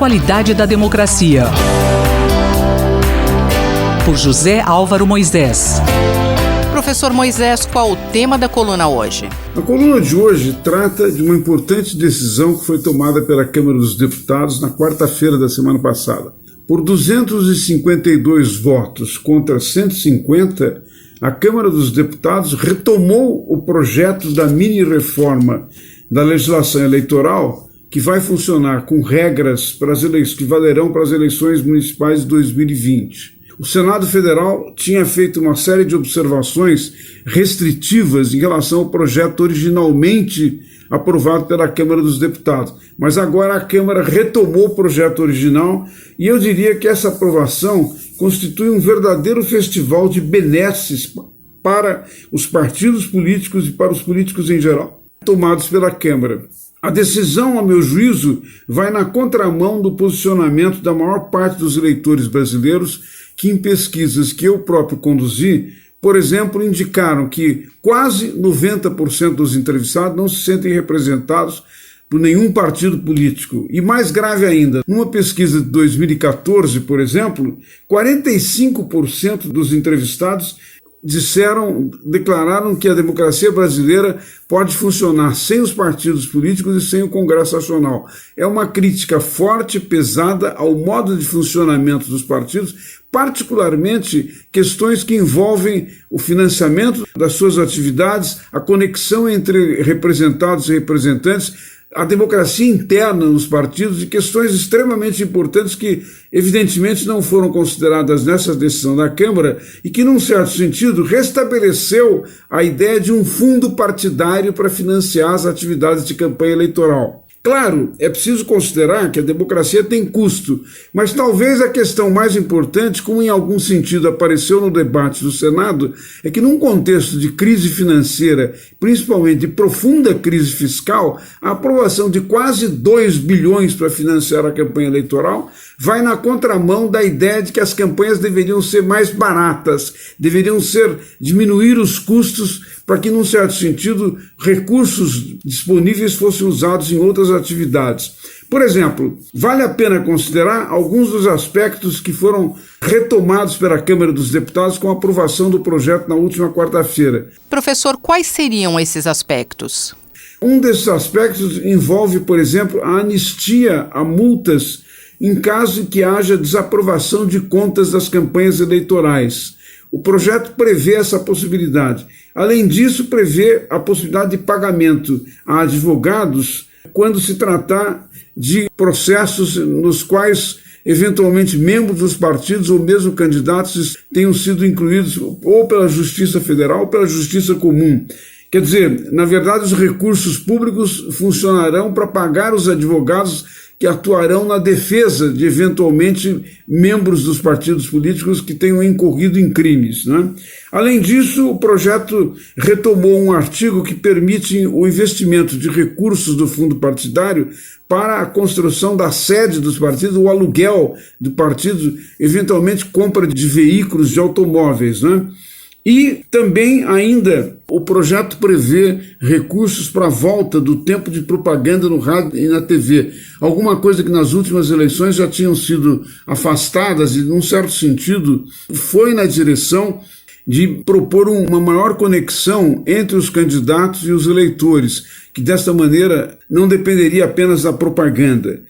A qualidade da democracia. Por José Álvaro Moisés. Professor Moisés, qual o tema da coluna hoje? A coluna de hoje trata de uma importante decisão que foi tomada pela Câmara dos Deputados na quarta-feira da semana passada. Por 252 votos contra 150, a Câmara dos Deputados retomou o projeto da mini-reforma da legislação eleitoral que vai funcionar com regras para as eleições, que valerão para as eleições municipais de 2020. O Senado Federal tinha feito uma série de observações restritivas em relação ao projeto originalmente aprovado pela Câmara dos Deputados. Mas agora a Câmara retomou o projeto original e eu diria que essa aprovação constitui um verdadeiro festival de benesses para os partidos políticos e para os políticos em geral, tomados pela Câmara. A decisão, a meu juízo, vai na contramão do posicionamento da maior parte dos eleitores brasileiros que em pesquisas que eu próprio conduzi, por exemplo, indicaram que quase 90% dos entrevistados não se sentem representados por nenhum partido político. E mais grave ainda, numa pesquisa de 2014, por exemplo, 45% dos entrevistados declararam que a democracia brasileira pode funcionar sem os partidos políticos e sem o Congresso Nacional. É uma crítica forte, pesada ao modo de funcionamento dos partidos, particularmente questões que envolvem o financiamento das suas atividades, a conexão entre representados e representantes, a democracia interna nos partidos e questões extremamente importantes que, evidentemente, não foram consideradas nessa decisão da Câmara e que, num certo sentido, restabeleceu a ideia de um fundo partidário para financiar as atividades de campanha eleitoral. Claro, é preciso considerar que a democracia tem custo, mas talvez a questão mais importante, como em algum sentido apareceu no debate do Senado, é que num contexto de crise financeira, principalmente de profunda crise fiscal, a aprovação de quase 2 bilhões para financiar a campanha eleitoral vai na contramão da ideia de que as campanhas deveriam ser mais baratas, deveriam diminuir os custos para que, num certo sentido, recursos disponíveis fossem usados em outras atividades. Por exemplo, vale a pena considerar alguns dos aspectos que foram retomados pela Câmara dos Deputados com a aprovação do projeto na última quarta-feira. Professor, quais seriam esses aspectos? Um desses aspectos envolve, por exemplo, a anistia a multas em caso em que haja desaprovação de contas das campanhas eleitorais. O projeto prevê essa possibilidade. Além disso, prevê a possibilidade de pagamento a advogados quando se tratar de processos nos quais, eventualmente, membros dos partidos ou mesmo candidatos tenham sido incluídos ou pela Justiça Federal ou pela Justiça Comum. Quer dizer, na verdade, os recursos públicos funcionarão para pagar os advogados que atuarão na defesa de, eventualmente, membros dos partidos políticos que tenham incorrido em crimes, né? Além disso, o projeto retomou um artigo que permite o investimento de recursos do fundo partidário para a construção da sede dos partidos, o aluguel do partido, eventualmente compra de veículos, de automóveis, né? E também ainda o projeto prevê recursos para a volta do tempo de propaganda no rádio e na TV. Alguma coisa que nas últimas eleições já tinham sido afastadas e, num certo sentido, foi na direção de propor uma maior conexão entre os candidatos e os eleitores, que desta maneira não dependeria apenas da propaganda.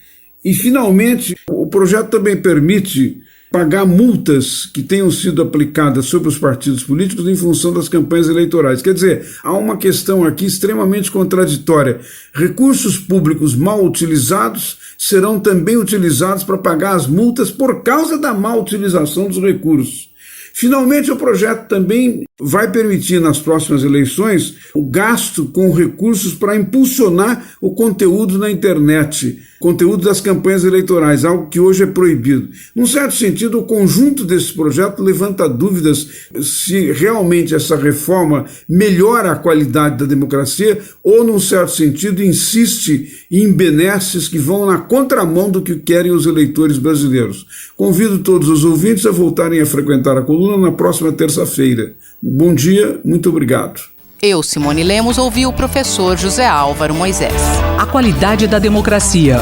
E, finalmente, o projeto também permite pagar multas que tenham sido aplicadas sobre os partidos políticos em função das campanhas eleitorais. Quer dizer, há uma questão aqui extremamente contraditória. Recursos públicos mal utilizados serão também utilizados para pagar as multas por causa da má utilização dos recursos. Finalmente, o projeto também vai permitir nas próximas eleições o gasto com recursos para impulsionar o conteúdo na internet, conteúdo das campanhas eleitorais, algo que hoje é proibido. Num certo sentido, o conjunto desse projeto levanta dúvidas se realmente essa reforma melhora a qualidade da democracia ou, num certo sentido, insiste em benesses que vão na contramão do que querem os eleitores brasileiros. Convido todos os ouvintes a voltarem a frequentar a coluna na próxima terça-feira. Bom dia, muito obrigado. Eu, Simone Lemos, ouvi o professor José Álvaro Moisés. A qualidade da democracia.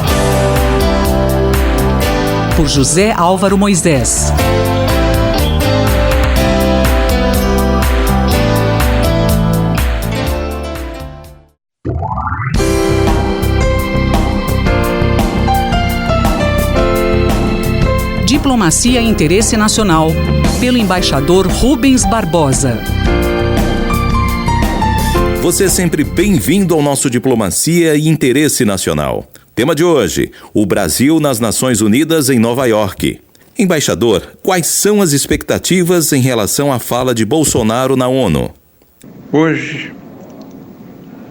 por José Álvaro Moisés. Diplomacia e Interesse Nacional, pelo embaixador Rubens Barbosa. Você é sempre bem-vindo ao nosso Diplomacia e Interesse Nacional. Tema de hoje: o Brasil nas Nações Unidas em Nova York. Embaixador, quais são as expectativas em relação à fala de Bolsonaro na ONU? Hoje,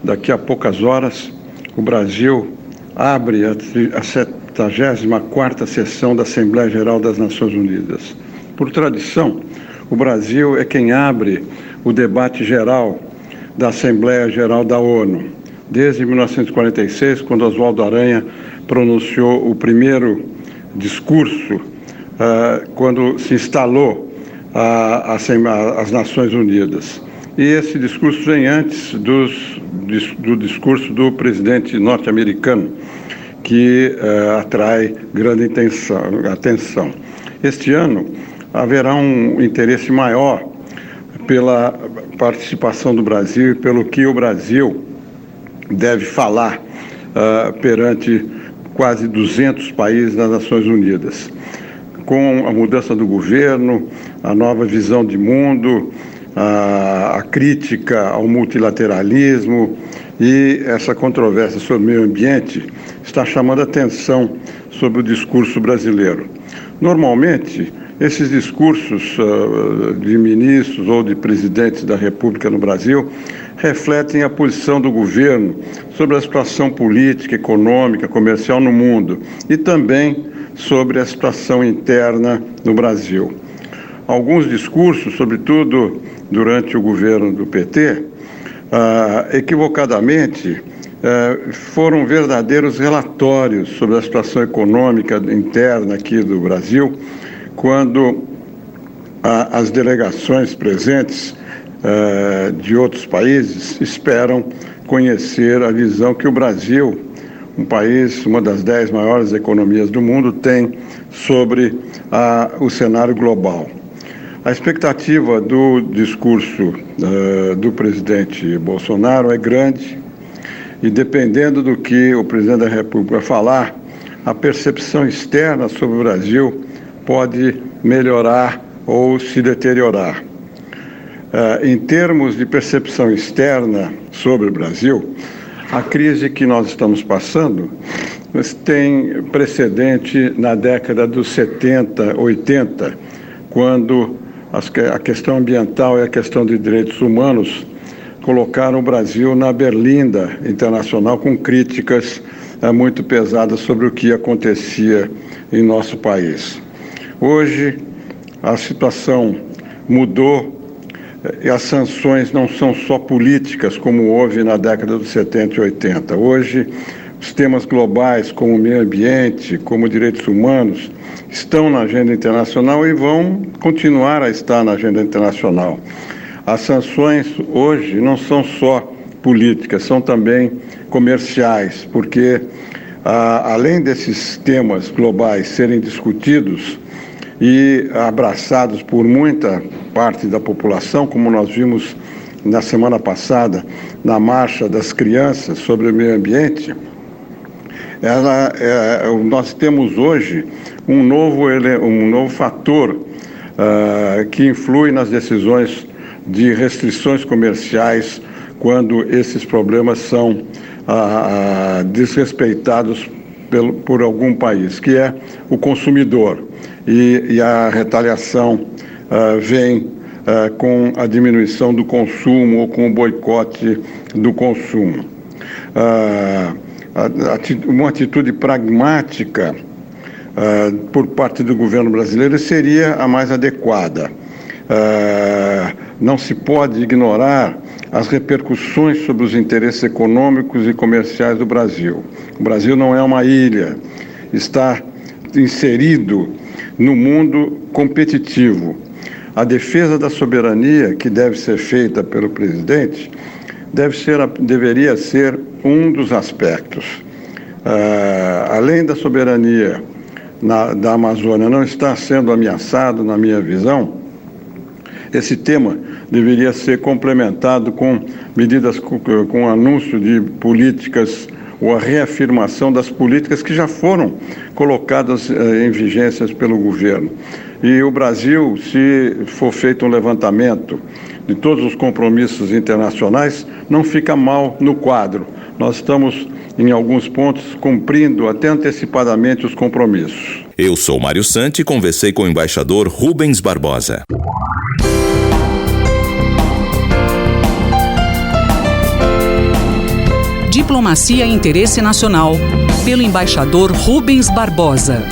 daqui a poucas horas, o Brasil abre a 74ª sessão da Assembleia Geral das Nações Unidas. Por tradição, o Brasil é quem abre o debate geral da Assembleia Geral da ONU, desde 1946, quando Oswaldo Aranha pronunciou o primeiro discurso, quando se instalou as Nações Unidas. E esse discurso vem antes do discurso do presidente norte-americano, que atrai grande atenção. Este ano haverá um interesse maior pela participação do Brasil e pelo que o Brasil deve falar perante quase 200 países das Nações Unidas. Com a mudança do governo, a nova visão de mundo, a crítica ao multilateralismo e essa controvérsia sobre o meio ambiente está chamando a atenção sobre o discurso brasileiro. Normalmente, esses discursos de ministros ou de presidentes da República no Brasil refletem a posição do governo sobre a situação política, econômica, comercial no mundo e também sobre a situação interna no Brasil. Alguns discursos, sobretudo durante o governo do PT, equivocadamente, foram verdadeiros relatórios sobre a situação econômica interna aqui do Brasil, quando as delegações presentes de outros países esperam conhecer a visão que o Brasil, um país, uma das 10 maiores economias do mundo, tem sobre o cenário global. A expectativa do discurso do presidente Bolsonaro é grande e, dependendo do que o presidente da República falar, a percepção externa sobre o Brasil pode melhorar ou se deteriorar. Em termos de percepção externa sobre o Brasil, a crise que nós estamos passando tem precedente na década dos 70, 80, quando a questão ambiental e a questão de direitos humanos colocaram o Brasil na berlinda internacional com críticas muito pesadas sobre o que acontecia em nosso país. Hoje, a situação mudou e as sanções não são só políticas, como houve na década dos 70 e 80. Hoje, os temas globais, como o meio ambiente, como direitos humanos, estão na agenda internacional e vão continuar a estar na agenda internacional. As sanções hoje não são só políticas, são também comerciais, porque além desses temas globais serem discutidos e abraçados por muita parte da população, como nós vimos na semana passada na Marcha das Crianças sobre o Meio Ambiente, nós temos hoje um novo fator que influi nas decisões de restrições comerciais quando esses problemas são desrespeitados por algum país, que é o consumidor. E a retaliação vem com a diminuição do consumo ou com o boicote do consumo. Uma atitude pragmática por parte do governo brasileiro seria a mais adequada. Não se pode ignorar as repercussões sobre os interesses econômicos e comerciais do Brasil. O Brasil não é uma ilha, está inserido no mundo competitivo. A defesa da soberania, que deve ser feita pelo presidente, deveria ser um dos aspectos. Além da soberania da Amazônia não está sendo ameaçado, na minha visão, esse tema deveria ser complementado com medidas, com anúncio de políticas ou a reafirmação das políticas que já foram colocadas em vigências pelo governo. E o Brasil, se for feito um levantamento de todos os compromissos internacionais, não fica mal no quadro. Nós estamos, em alguns pontos, cumprindo até antecipadamente os compromissos. Eu sou Mário Santi e conversei com o embaixador Rubens Barbosa. Diplomacia e Interesse Nacional, pelo embaixador Rubens Barbosa.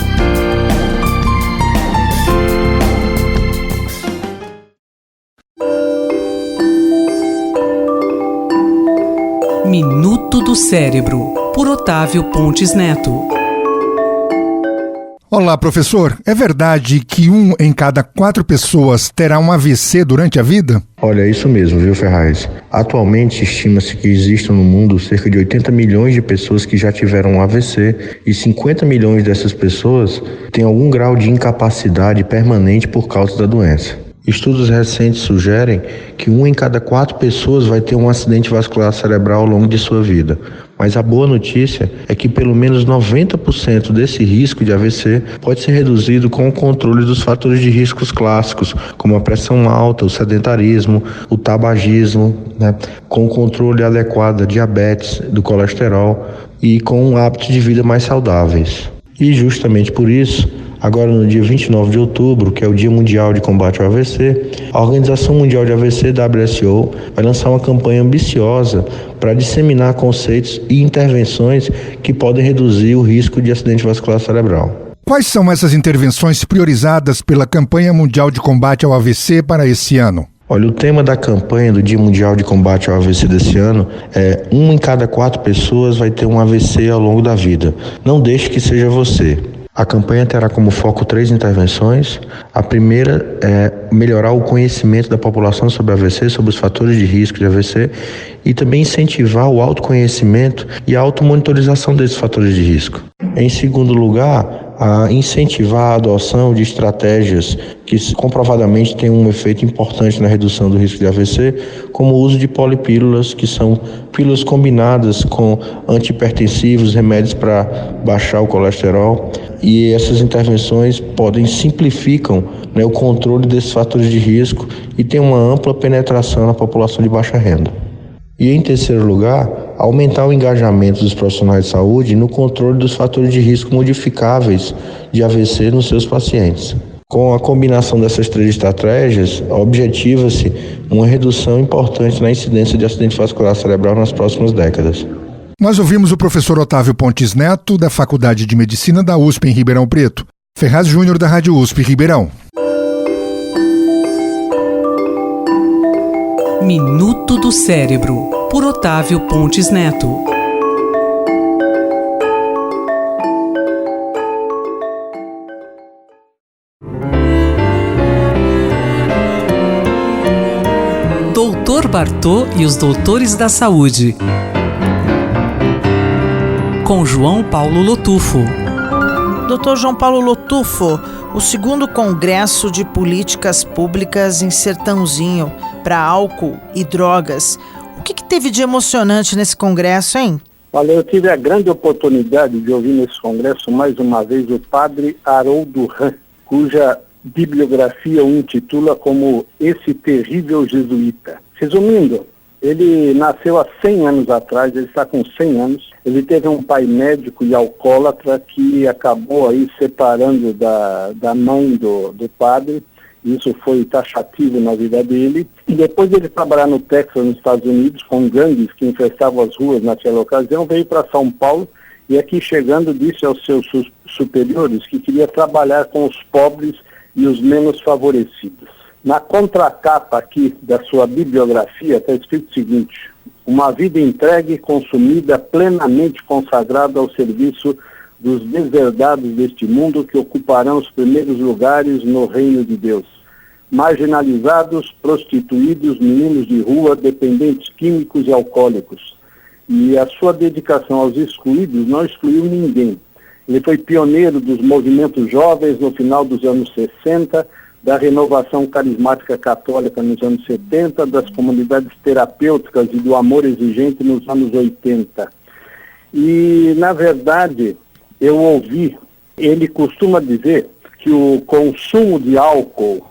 Minuto do Cérebro, por Otávio Pontes Neto. Olá, professor. É verdade que 1 em cada 4 pessoas terá um AVC durante a vida? Olha, é isso mesmo, viu, Ferraz? Atualmente, estima-se que existam no mundo cerca de 80 milhões de pessoas que já tiveram um AVC e 50 milhões dessas pessoas têm algum grau de incapacidade permanente por causa da doença. Estudos recentes sugerem que 1 em cada 4 pessoas vai ter um acidente vascular cerebral ao longo de sua vida. Mas a boa notícia é que pelo menos 90% desse risco de AVC pode ser reduzido com o controle dos fatores de riscos clássicos, como a pressão alta, o sedentarismo, o tabagismo, com o controle adequado da diabetes, do colesterol e com hábitos de vida mais saudáveis. E justamente por isso, agora no dia 29 de outubro, que é o Dia Mundial de Combate ao AVC, a Organização Mundial de AVC, WSO, vai lançar uma campanha ambiciosa para disseminar conceitos e intervenções que podem reduzir o risco de acidente vascular cerebral. Quais são essas intervenções priorizadas pela Campanha Mundial de Combate ao AVC para esse ano? Olha, o tema da campanha do Dia Mundial de Combate ao AVC desse ano é 1 em cada 4 pessoas vai ter um AVC ao longo da vida. Não deixe que seja você. A campanha terá como foco 3 intervenções. A primeira é melhorar o conhecimento da população sobre AVC, sobre os fatores de risco de AVC e também incentivar o autoconhecimento e a automonitorização desses fatores de risco. Em segundo lugar, a incentivar a adoção de estratégias que comprovadamente têm um efeito importante na redução do risco de AVC, como o uso de polipílulas, que são pílulas combinadas com antihipertensivos, remédios para baixar o colesterol. E essas intervenções simplificam o controle desses fatores de risco e tem uma ampla penetração na população de baixa renda. E em terceiro lugar, aumentar o engajamento dos profissionais de saúde no controle dos fatores de risco modificáveis de AVC nos seus pacientes. Com a combinação dessas 3 estratégias, objetiva-se uma redução importante na incidência de acidente vascular cerebral nas próximas décadas. Nós ouvimos o professor Otávio Pontes Neto, da Faculdade de Medicina da USP em Ribeirão Preto. Ferraz Júnior, da Rádio USP Ribeirão. Minuto do Cérebro, por Otávio Pontes Neto. Doutor Bartô e os Doutores da Saúde, com João Paulo Lotufo. Dr. João Paulo Lotufo, o 2º Congresso de Políticas Públicas em Sertãozinho para álcool e drogas. O que teve de emocionante nesse congresso, hein? Olha, eu tive a grande oportunidade de ouvir nesse congresso mais uma vez o padre Haroldo Ran, cuja bibliografia o intitula como Esse Terrível Jesuíta. Resumindo, ele nasceu há 100 anos atrás, ele está com 100 anos. Ele teve um pai médico e alcoólatra que acabou aí separando da mãe do padre. Isso foi taxativo na vida dele. E depois de ele trabalhar no Texas, nos Estados Unidos, com gangues que infestavam as ruas naquela ocasião, veio para São Paulo e aqui chegando disse aos seus superiores que queria trabalhar com os pobres e os menos favorecidos. Na contracapa aqui da sua bibliografia está escrito o seguinte: uma vida entregue, consumida, plenamente consagrada ao serviço dos deserdados deste mundo que ocuparão os primeiros lugares no reino de Deus. Marginalizados, prostituídos, meninos de rua, dependentes químicos e alcoólicos. E a sua dedicação aos excluídos não excluiu ninguém. Ele foi pioneiro dos movimentos jovens no final dos anos 60, da renovação carismática católica nos anos 70, das comunidades terapêuticas e do amor exigente nos anos 80. E, na verdade, eu ouvi, ele costuma dizer que o consumo de álcool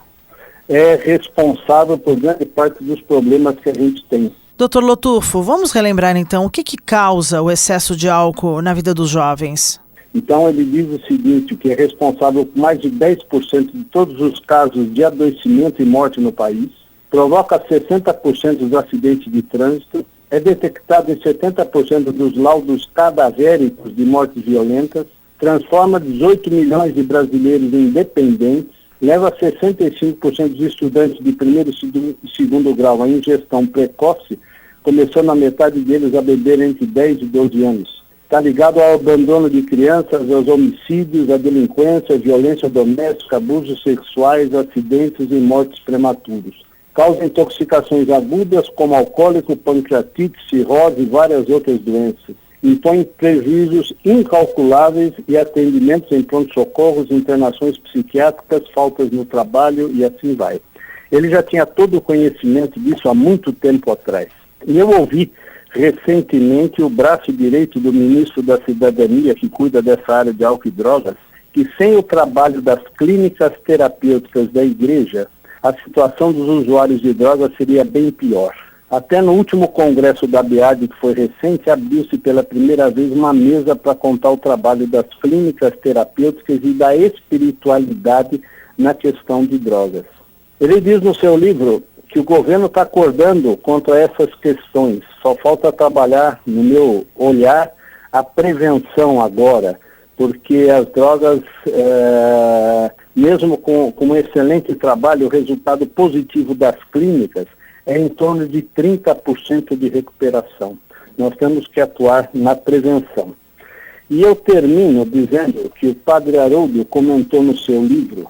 é responsável por grande parte dos problemas que a gente tem. Dr. Lotufo, vamos relembrar então o que causa o excesso de álcool na vida dos jovens? Então ele diz o seguinte, que é responsável por mais de 10% de todos os casos de adoecimento e morte no país, provoca 60% dos acidentes de trânsito, é detectado em 70% dos laudos cadavéricos de mortes violentas, transforma 18 milhões de brasileiros em dependentes, leva 65% dos estudantes de primeiro e segundo grau à ingestão precoce, começando a metade deles a beber entre 10 e 12 anos. Está ligado ao abandono de crianças, aos homicídios, à delinquência, à violência doméstica, abusos sexuais, acidentes e mortes prematuros. Causa intoxicações agudas como alcoólico, pancreatite, cirrose e várias outras doenças. Impõe prejuízos incalculáveis e atendimentos em pronto-socorros, internações psiquiátricas, faltas no trabalho e assim vai. Ele já tinha todo o conhecimento disso há muito tempo atrás. E eu ouvi recentemente o braço direito do ministro da Cidadania, que cuida dessa área de álcool e drogas, que sem o trabalho das clínicas terapêuticas da igreja, a situação dos usuários de drogas seria bem pior. Até no último congresso da BEAD, que foi recente, abriu-se pela primeira vez uma mesa para contar o trabalho das clínicas terapêuticas e da espiritualidade na questão de drogas. Ele diz no seu livro que o governo está acordando contra essas questões. Só falta trabalhar, no meu olhar, a prevenção agora, porque as drogas, mesmo com um excelente trabalho, o resultado positivo das clínicas é em torno de 30% de recuperação. Nós temos que atuar na prevenção. E eu termino dizendo que o padre Haroldo comentou no seu livro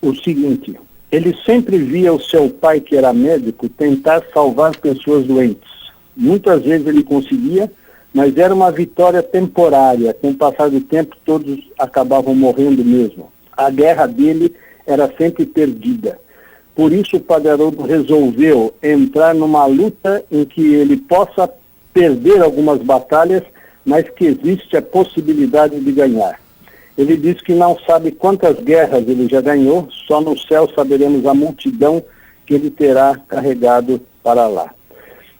o seguinte: ele sempre via o seu pai, que era médico, tentar salvar pessoas doentes. Muitas vezes ele conseguia, mas era uma vitória temporária. Com o passar do tempo, todos acabavam morrendo mesmo. A guerra dele era sempre perdida. Por isso o padre Haroldo resolveu entrar numa luta em que ele possa perder algumas batalhas, mas que existe a possibilidade de ganhar. Ele diz que não sabe quantas guerras ele já ganhou, só no céu saberemos a multidão que ele terá carregado para lá.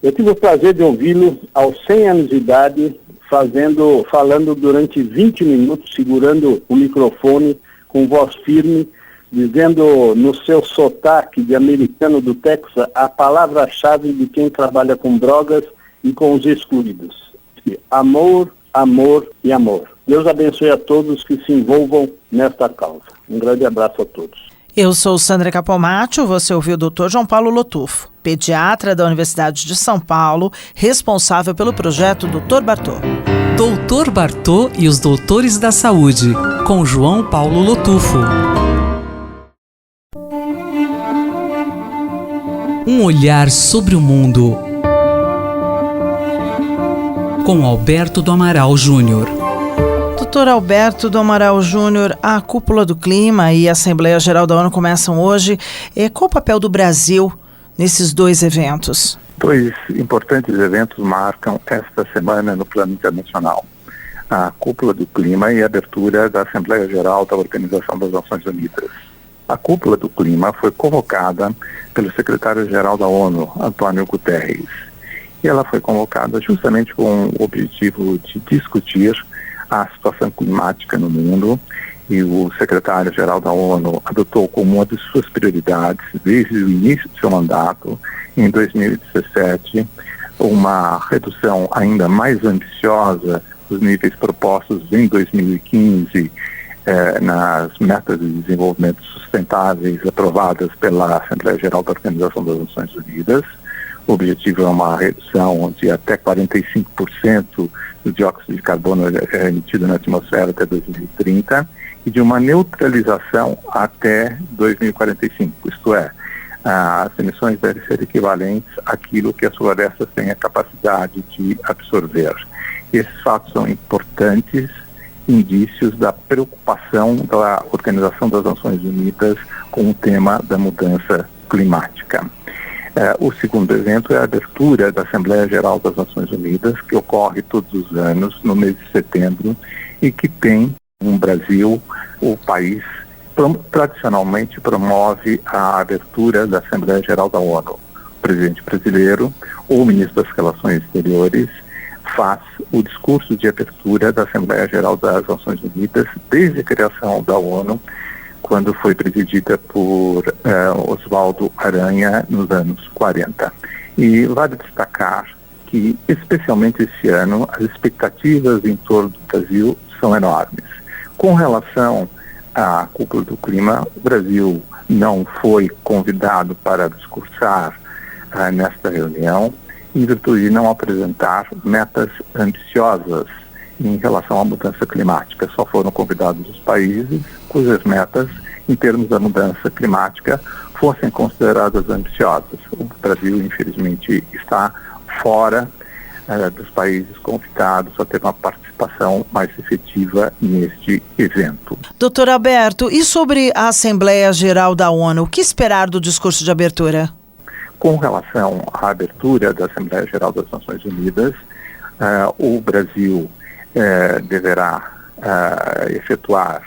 Eu tive o prazer de ouvi-lo aos 100 anos de idade, falando durante 20 minutos, segurando o microfone com voz firme, dizendo no seu sotaque de americano do Texas a palavra-chave de quem trabalha com drogas e com os excluídos: amor, amor e amor. Deus abençoe a todos que se envolvam nesta causa. Um grande abraço a todos. Eu sou Sandra Capomatto, você ouviu o Dr. João Paulo Lotufo, pediatra da Universidade de São Paulo, responsável pelo projeto Dr. Bartô. Dr. Bartô e os Doutores da Saúde, com João Paulo Lotufo. Um olhar sobre o mundo, com Alberto do Amaral Júnior. Dr. Alberto do Amaral Júnior, a Cúpula do Clima e a Assembleia Geral da ONU começam hoje. Qual o papel do Brasil nesses dois eventos? Dois importantes eventos marcam esta semana no plano internacional: a Cúpula do Clima e a abertura da Assembleia Geral da Organização das Nações Unidas. A Cúpula do Clima foi convocada pelo secretário-geral da ONU, Antônio Guterres. E ela foi convocada justamente com o objetivo de discutir a situação climática no mundo, e o secretário-geral da ONU adotou como uma de suas prioridades, desde o início do seu mandato, em 2017, uma redução ainda mais ambiciosa dos níveis propostos em 2015 nas metas de desenvolvimento sustentáveis aprovadas pela Assembleia Geral da Organização das Nações Unidas. O objetivo é uma redução de até 45% do dióxido de carbono emitido na atmosfera até 2030 e de uma neutralização até 2045, isto é, as emissões devem ser equivalentes àquilo que as florestas têm a capacidade de absorver. Esses fatos são importantes indícios da preocupação da Organização das Nações Unidas com o tema da mudança climática. O segundo evento é a abertura da Assembleia Geral das Nações Unidas, que ocorre todos os anos, no mês de setembro, e que tem no Brasil, o país tradicionalmente promove a abertura da Assembleia Geral da ONU. O presidente brasileiro, ou o ministro das Relações Exteriores, faz o discurso de abertura da Assembleia Geral das Nações Unidas desde a criação da ONU, quando foi presidida por Oswaldo Aranha nos anos 40. E vale destacar que, especialmente esse ano, as expectativas em torno do Brasil são enormes. Com relação à cúpula do clima, o Brasil não foi convidado para discursar nesta reunião, em virtude de não apresentar metas ambiciosas em relação à mudança climática. Só foram convidados os países cujas metas, em termos da mudança climática, fossem consideradas ambiciosas. O Brasil, infelizmente, está fora dos países convidados a ter uma participação mais efetiva neste evento. Doutor Alberto, e sobre a Assembleia Geral da ONU, o que esperar do discurso de abertura? Com relação à abertura da Assembleia Geral das Nações Unidas, o Brasil deverá efetuar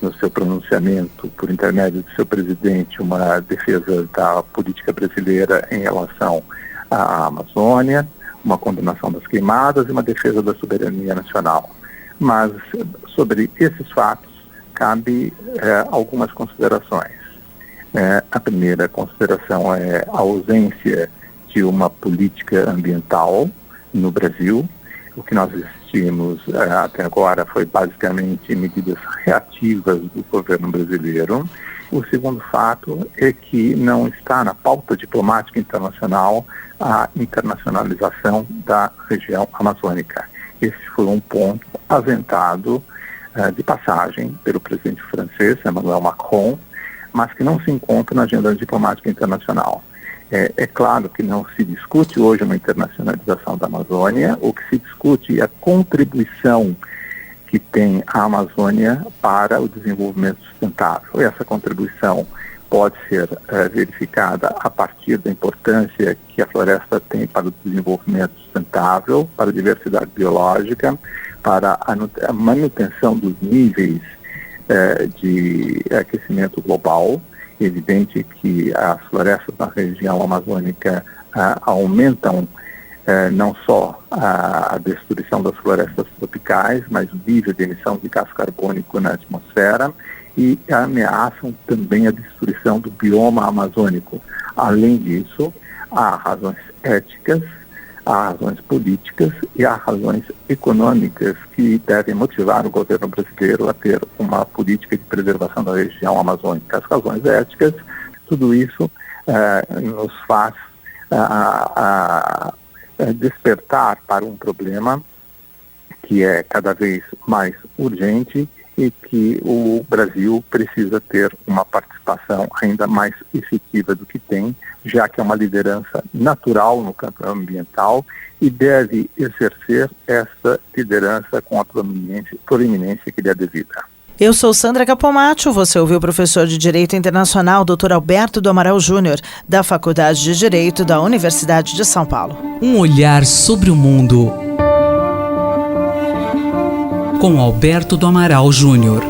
no seu pronunciamento, por intermédio do seu presidente, uma defesa da política brasileira em relação à Amazônia, uma condenação das queimadas e uma defesa da soberania nacional. Mas sobre esses fatos cabe algumas considerações. A primeira consideração é a ausência de uma política ambiental no Brasil. O que nós assistimos até agora foi basicamente medidas reativas do governo brasileiro. O segundo fato é que não está na pauta diplomática internacional a internacionalização da região amazônica. Esse foi um ponto aventado de passagem pelo presidente francês, Emmanuel Macron, mas que não se encontra na agenda diplomática internacional. É claro que não se discute hoje uma internacionalização da Amazônia, o que se discute é a contribuição que tem a Amazônia para o desenvolvimento sustentável. E essa contribuição pode ser verificada a partir da importância que a floresta tem para o desenvolvimento sustentável, para a diversidade biológica, para a manutenção dos níveis de aquecimento global. É evidente que as florestas na região amazônica aumentam não só a destruição das florestas tropicais, mas o nível de emissão de gás carbônico na atmosfera e ameaçam também a destruição do bioma amazônico. Além disso, há razões éticas, há razões políticas e há razões econômicas que devem motivar o governo brasileiro a ter uma política de preservação da região amazônica. As razões éticas, tudo isso nos faz despertar para um problema que é cada vez mais urgente e que o Brasil precisa ter uma participação ainda mais efetiva do que tem, já que é uma liderança natural no campo ambiental e deve exercer essa liderança com a proeminência que lhe é devida. Eu sou Sandra Capomatto, você ouviu o professor de Direito Internacional, Dr. Alberto do Amaral Júnior, da Faculdade de Direito da Universidade de São Paulo. Um olhar sobre o mundo com Alberto do Amaral Júnior.